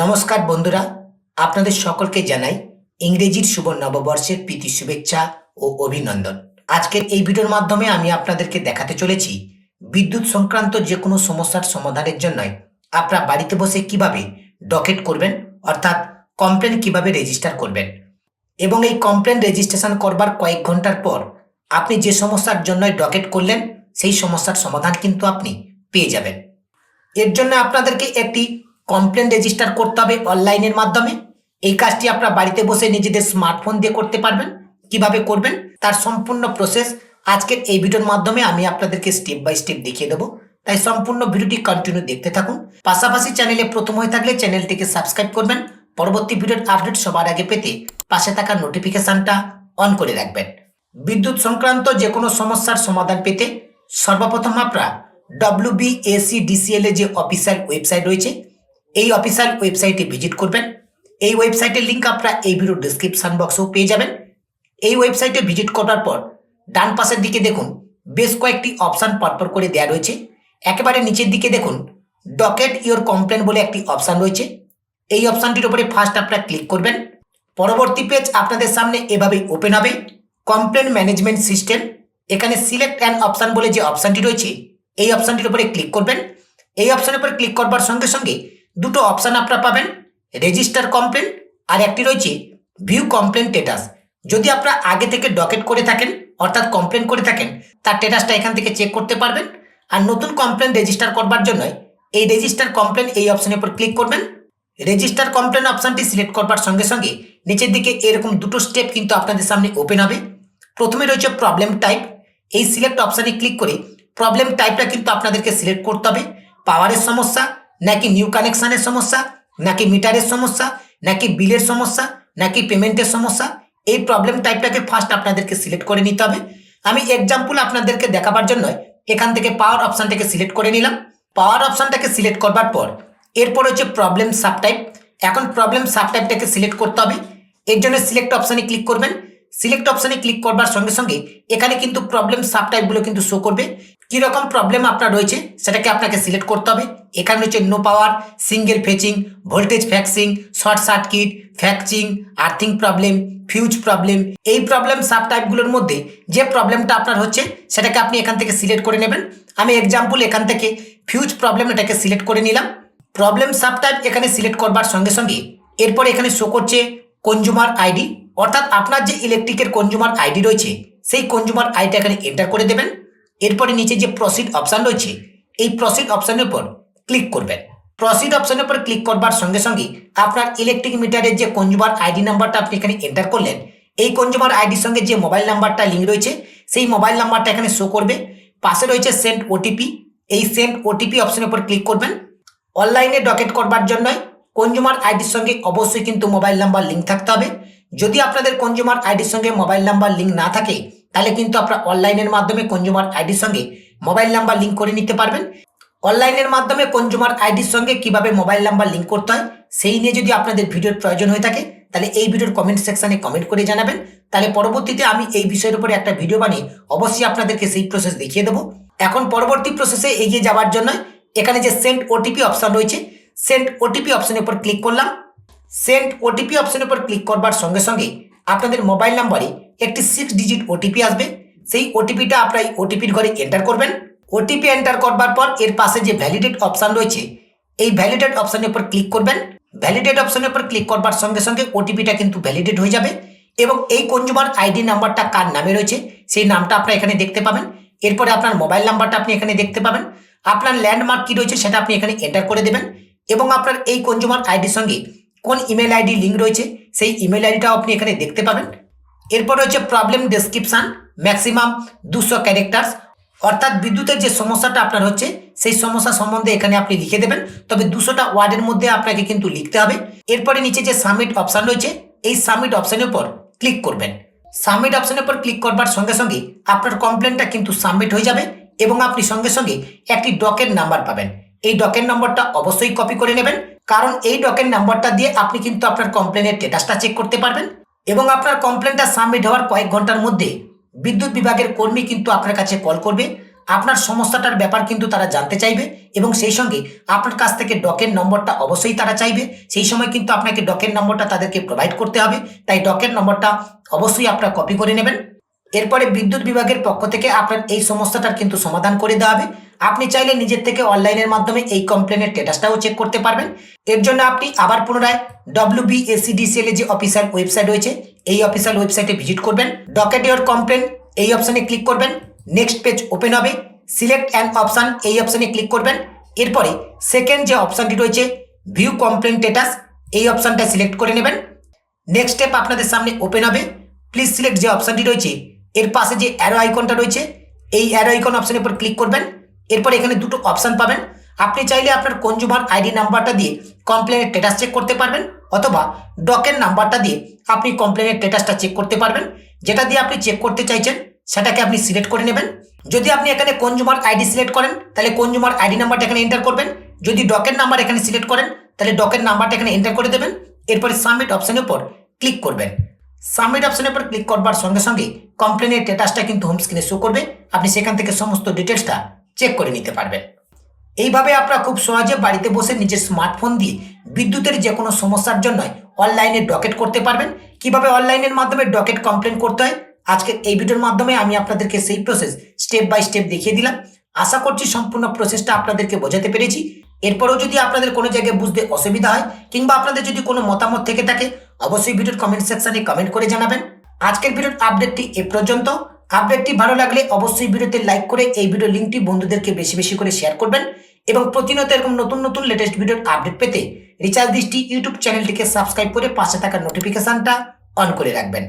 নমস্কার বন্ধুরা, আপনাদের সকলকে জানাই ইংরেজির শুভ নববর্ষের প্রীতি শুভেচ্ছা ও অভিনন্দন। আজকের এই ভিডিওর মাধ্যমে আমি আপনাদেরকে দেখাতে চলেছি বিদ্যুৎ সংক্রান্ত যে কোনো সমস্যার সমাধানের জন্য আপনারা বাড়িতে বসে কিভাবে ডকেট করবেন, অর্থাৎ কমপ্লেন কিভাবে রেজিস্টার করবেন এবং এই কমপ্লেন রেজিস্ট্রেশন করবার কয়েক ঘন্টার পর আপনি যে সমস্যার জন্য ডকেট করলেন সেই সমস্যার সমাধান কিন্তু আপনি পেয়ে যাবেন। এর জন্য আপনাদেরকে একটি কমপ্লেন রেজিস্টার করতে হবে অনলাইনের মাধ্যমে। এই কাজটি আপনারা বাড়িতে বসে নিজেদের স্মার্টফোন দিয়ে করতে পারবেন। কিভাবে করবেন তার সম্পূর্ণ প্রসেস আজকের এই ভিডিওর মাধ্যমে আমি আপনাদেরকে স্টেপ বাই স্টেপ দেখিয়ে দেবো, তাই সম্পূর্ণ ভিডিওটি কন্টিনিউ দেখতে থাকুন। পাশাপাশি চ্যানেলে প্রথম হয়ে থাকলে চ্যানেলটিকে সাবস্ক্রাইব করবেন, পরবর্তী ভিডিওর আপডেট সবার আগে পেতে পাশে থাকা নোটিফিকেশনটা অন করে রাখবেন। বিদ্যুৎ সংক্রান্ত যে কোনো সমস্যার সমাধান পেতে সর্বপ্রথম আপনারা WBACDCL এর যে অফিসিয়াল ওয়েবসাইট রয়েছে এই অফিসিয়াল ওয়েবসাইটে ভিজিট করবেন। এই ওয়েবসাইটের লিঙ্ক আপনারা এই ভিডিও ডিসক্রিপশন বক্সেও পেয়ে যাবেন। এই ওয়েবসাইটে ভিজিট করার পর ডান পাশের দিকে দেখুন বেশ কয়েকটি অপশান পরপর করে দেওয়া রয়েছে। একেবারে নিচের দিকে দেখুন ডকেট ইওর কমপ্লেন বলে একটি অপশান রয়েছে। এই অপশানটির উপরে ফার্স্ট আপনারা ক্লিক করবেন। পরবর্তী পেজ আপনাদের সামনে এভাবেই ওপেন হবে। কমপ্লেন ম্যানেজমেন্ট সিস্টেম, এখানে সিলেক্ট অ্যান অপশান বলে যে অপশানটি রয়েছে এই অপশানটির উপরে ক্লিক করবেন। এই অপশানের উপরে ক্লিক করবার সঙ্গে সঙ্গে দুটো অপশান আপনারা পাবেন, রেজিস্টার কমপ্লেন আর একটি রয়েছে ভিউ কমপ্লেন স্ট্যাটাস। যদি আপনারা আগে থেকে ডকেট করে থাকেন অর্থাৎ কমপ্লেন করে থাকেন তার স্ট্যাটাসটা এখান থেকে চেক করতে পারবেন। আর নতুন কমপ্লেন রেজিস্টার করবার জন্য এই রেজিস্টার কমপ্লেন এই অপশানের উপর ক্লিক করবেন। রেজিস্টার কমপ্লেন অপশানটি সিলেক্ট করবার সঙ্গে সঙ্গে নিচের দিকে এরকম দুটো স্টেপ কিন্তু আপনাদের সামনে ওপেন হবে। প্রথমে রয়েছে প্রবলেম টাইপ। এই সিলেক্ট অপশানে ক্লিক করে প্রবলেম টাইপটা কিন্তু আপনাদেরকে সিলেক্ট করতে হবে। পাওয়ারের সমস্যা, নাকি নিউ কানেকশানের সমস্যা, নাকি মিটারের সমস্যা, নাকি বিলের সমস্যা, নাকি পেমেন্টের সমস্যা, এই প্রবলেম টাইপটাকে ফার্স্ট আপনাদেরকে সিলেক্ট করে নিতে হবে। আমি এক্সাম্পল আপনাদেরকে দেখাবার জন্য এখান থেকে পাওয়ার অপশানটাকে সিলেক্ট করে নিলাম। পাওয়ার অপশানটাকে সিলেক্ট করবার পর এরপর হচ্ছে প্রবলেম সাবটাইপ। এখন প্রবলেম সাবটাইপটাকে সিলেক্ট করতে হবে। এর জন্য সিলেক্ট অপশানে ক্লিক করবেন। সিলেক্ট অপশানে ক্লিক করবার সঙ্গে সঙ্গে এখানে কিন্তু প্রবলেম সাবটাইপগুলো কিন্তু শো করবে। কীরকম প্রবলেম আপনার রয়েছে সেটাকে আপনাকে সিলেক্ট করতে হবে। এখানে রয়েছে no power, single phasing, voltage ফ্যাক্সিং, শর্ট সার্কিট, ফ্যাকচিং, আর্থিং প্রবলেম, ফিউজ প্রবলেম। এই প্রবলেম সাবটাইপগুলোর মধ্যে যে প্রবলেমটা আপনার হচ্ছে সেটাকে আপনি এখান থেকে সিলেক্ট করে নেবেন। আমি এক্সাম্পল এখান থেকে ফিউজ প্রবলেম এটাকে সিলেক্ট করে নিলাম। প্রবলেম সাবটাইপ এখানে সিলেক্ট করবার সঙ্গে সঙ্গে এরপর এখানে শো করছে কনজিউমার আইডি, অর্থাৎ আপনার যে ইলেকট্রিকের কনজিউমার আইডি রয়েছে সেই কনজিউমার আইডিটা এখানে এন্টার করে দেবেন। এরপরে নিচে যে প্রসিড অপশান রয়েছে এই প্রসিড অপশানের উপর ক্লিক করবেন। প্রসিড অপশানের উপর ক্লিক করবার সঙ্গে সঙ্গে আপনার ইলেকট্রিক মিটারের যে কনজিউমার আইডি নাম্বারটা আপনি এখানে এন্টার করলেন এই কনজিউমার আইডির সঙ্গে যে মোবাইল নাম্বারটা লিঙ্ক রয়েছে সেই মোবাইল নাম্বারটা এখানে শো করবে। পাশে রয়েছে সেন্ড ওটিপি, এই সেন্ড ওটিপি অপশানের উপর ক্লিক করবেন। অনলাইনে ডকেট করবার জন্য কনজিউমার আইডির সঙ্গে অবশ্যই কিন্তু মোবাইল নাম্বার লিঙ্ক থাকতে হবে। যদি আপনাদের কনজিউমার আইডির সঙ্গে মোবাইল নাম্বার লিঙ্ক না থাকে তাহলে কিন্তু আপনারা অনলাইনের মাধ্যমে কনজিউমার আইডির সঙ্গে মোবাইল নাম্বার লিঙ্ক করে নিতে পারবেন। অনলাইনের মাধ্যমে কনজিউমার আইডির সঙ্গে কিভাবে মোবাইল নাম্বার লিঙ্ক করতে হয় সেই নিয়ে যদি আপনাদের ভিডিওর প্রয়োজন হয়ে থাকে তাহলে এই ভিডিওর কমেন্ট সেকশানে কমেন্ট করে জানাবেন। তাহলে পরবর্তীতে আমি এই বিষয়ের উপরে একটা ভিডিও বানিয়ে অবশ্যই আপনাদেরকে সেই প্রসেস দেখিয়ে দেবো। এখন পরবর্তী প্রসেসে এগিয়ে যাওয়ার জন্য এখানে যে সেন্ড ওটিপি অপশান রয়েছে সেন্ড ওটিপি অপশানের উপর ক্লিক করলাম। সেন্ড ওটিপি অপশানের উপর ক্লিক করবার সঙ্গে সঙ্গে আপনাদের মোবাইল নাম্বারে একটি 6 ডিজিট ওটিপি আসবে। সেই ওটিপিটা আপনার ওটিপির ঘরে এন্টার করবেন। ওটিপি এন্টার করবার পর এর পাশে যে ভ্যালিডেট অপশান রয়েছে এই ভ্যালিডেট অপশানের উপর ক্লিক করবেন। ভ্যালিডেট অপশানের উপর ক্লিক করবার সঙ্গে সঙ্গে ওটিপিটা কিন্তু ভ্যালিডেট হয়ে যাবে এবং এই কনজিউমার আইডি নাম্বারটা কার নামে রয়েছে সেই নামটা আপনারা এখানে দেখতে পাবেন। এরপরে আপনার মোবাইল নাম্বারটা আপনি এখানে দেখতে পাবেন। আপনার ল্যান্ডমার্ক কী রয়েছে সেটা আপনি এখানে এন্টার করে দেবেন এবং আপনার এই কনজিউমার আইডির সঙ্গে কোন ইমেল আইডি লিঙ্ক রয়েছে সেই ইমেল আইডিটাও আপনি এখানে দেখতে পাবেন। এরপর রয়েছে প্রবলেম ডেসক্রিপশান, ম্যাক্সিমাম 200 ক্যারেক্টার্স, অর্থাৎ বিদ্যুতের যে সমস্যাটা আপনার হচ্ছে সেই সমস্যা সম্বন্ধে এখানে আপনি লিখে দেবেন, তবে 200টা ওয়ার্ডের মধ্যে আপনাকে কিন্তু লিখতে হবে। এরপরে নিচে যে সাবমিট অপশান রয়েছে এই সাবমিট অপশানের উপর ক্লিক করবেন। সাবমিট অপশানের উপর ক্লিক করবার সঙ্গে সঙ্গে আপনার কমপ্লেনটা কিন্তু সাবমিট হয়ে যাবে এবং আপনি সঙ্গে সঙ্গে একটি ডকেট নাম্বার পাবেন। এই ডকেট নম্বরটা অবশ্যই কপি করে নেবেন, কারণ এই ডকেট নাম্বারটা দিয়ে আপনি কিন্তু আপনার কমপ্লেনের স্ট্যাটাসটা চেক করতে পারবেন এবং আপনার কমপ্লেনটা সাবমিট হওয়ার কয়েক ঘন্টার মধ্যে বিদ্যুৎ বিভাগের কর্মী কিন্তু আপনার কাছে কল করবে আপনার সমস্যাটার ব্যাপার কিন্তু তারা জানতে চাইবে এবং সেই সঙ্গে আপনার কাছ থেকে ডকের নম্বরটা অবশ্যই তারা চাইবে। সেই সময় কিন্তু আপনাকে ডকের নম্বরটা তাদেরকে প্রোভাইড করতে হবে, তাই ডকের নম্বরটা অবশ্যই আপনারা কপি করে নেবেন। এরপরে বিদ্যুৎ বিভাগের পক্ষ থেকে আপনার এই সমস্যাটার কিন্তু সমাধান করে দেওয়া হবে। আপনি চাইলে নিজের থেকে অনলাইনের মাধ্যমে এই কমপ্লেনের স্ট্যাটাসটাও চেক করতে পারবেন। এর জন্য আপনি আবার পুনরায় WBSEDCL এর যে অফিসিয়াল ওয়েবসাইট রয়েছে এই অফিসিয়াল ওয়েবসাইটে ভিজিট করবেন, ডকেট ইওর কমপ্লেন এই অপশানে ক্লিক করবেন, নেক্সট পেজ ওপেন হবে, সিলেক্ট অ্যান অপশান এই অপশানে ক্লিক করবেন। এরপরে সেকেন্ড যে অপশানটি রয়েছে ভিউ কমপ্লেন স্ট্যাটাস এই অপশানটা সিলেক্ট করে নেবেন। নেক্সট স্টেপ আপনাদের সামনে ওপেন হবে, প্লিজ সিলেক্ট যে অপশানটি রয়েছে এর পাশে যে অ্যারো আইকনটা রয়েছে এই অ্যারো আইকন অপশানের উপর ক্লিক করবেন। এরপর এখানে দুটো অপশান পাবেন, আপনি চাইলে আপনার কনজিউমার আইডি নাম্বারটা দিয়ে কমপ্লেনের স্ট্যাটাস চেক করতে পারবেন, অথবা ডকের নাম্বারটা দিয়ে আপনি কমপ্লেনের স্ট্যাটাসটা চেক করতে পারবেন। যেটা দিয়ে আপনি চেক করতে চাইছেন সেটাকে আপনি সিলেক্ট করে নেবেন। যদি আপনি এখানে কনজিউমার আইডি সিলেক্ট করেন তাহলে কনজিউমার আইডি নাম্বারটা এখানে এন্টার করবেন, যদি ডকের নাম্বার এখানে সিলেক্ট করেন তাহলে ডকের নাম্বারটা এখানে এন্টার করে দেবেন। এরপরে সাবমিট অপশানের উপর ক্লিক করবেন। সাবমিট অপশনের উপর ক্লিক করবার সঙ্গে সঙ্গে কমপ্লেনের স্ট্যাটাসটা কিন্তু হোম স্ক্রিনে শো করবে, আপনি সেখান থেকে সমস্ত ডিটেলসটা চেক করে নিতে পারবেন। এইভাবে আপনারা খুব সহজে বাড়িতে বসে নিজের স্মার্টফোন দিয়ে বিদ্যুতের যে কোনো সমস্যার জন্য অনলাইনে ডকেট করতে পারবেন। কিভাবে অনলাইনের মাধ্যমে ডকেট কমপ্লেন করতে হয় আজকের এই ভিডিওর মাধ্যমে আমি আপনাদেরকে সেই প্রসেস স্টেপ বাই স্টেপ দেখিয়ে দিলাম। আশা করছি সম্পূর্ণ প্রসেসটা আপনাদেরকে বোঝাতে পেরেছি। এরপরেও যদি আপনাদের কোনো জায়গায় বুঝতে অসুবিধা হয় কিংবা আপনাদের যদি কোনো মতামত থেকে থাকে অবশ্যই ভিডিওর কমেন্ট সেকশনে কমেন্ট করে জানাবেন। আজকের ভিডিওর আপডেটটি এ পর্যন্ত। আপডেটটি ভালো লাগলে অবশ্যই ভিডিওতে লাইক করে এই ভিডিও লিঙ্কটি বন্ধুদেরকে বেশি বেশি করে শেয়ার করবেন এবং প্রতিনিয়ত এরকম নতুন নতুন লেটেস্ট ভিডিওর আপডেট পেতে রিচার্জ দৃষ্টি ইউটিউব চ্যানেলটিকে সাবস্ক্রাইব করে পাশে থাকা নোটিফিকেশনটা অন করে রাখবেন।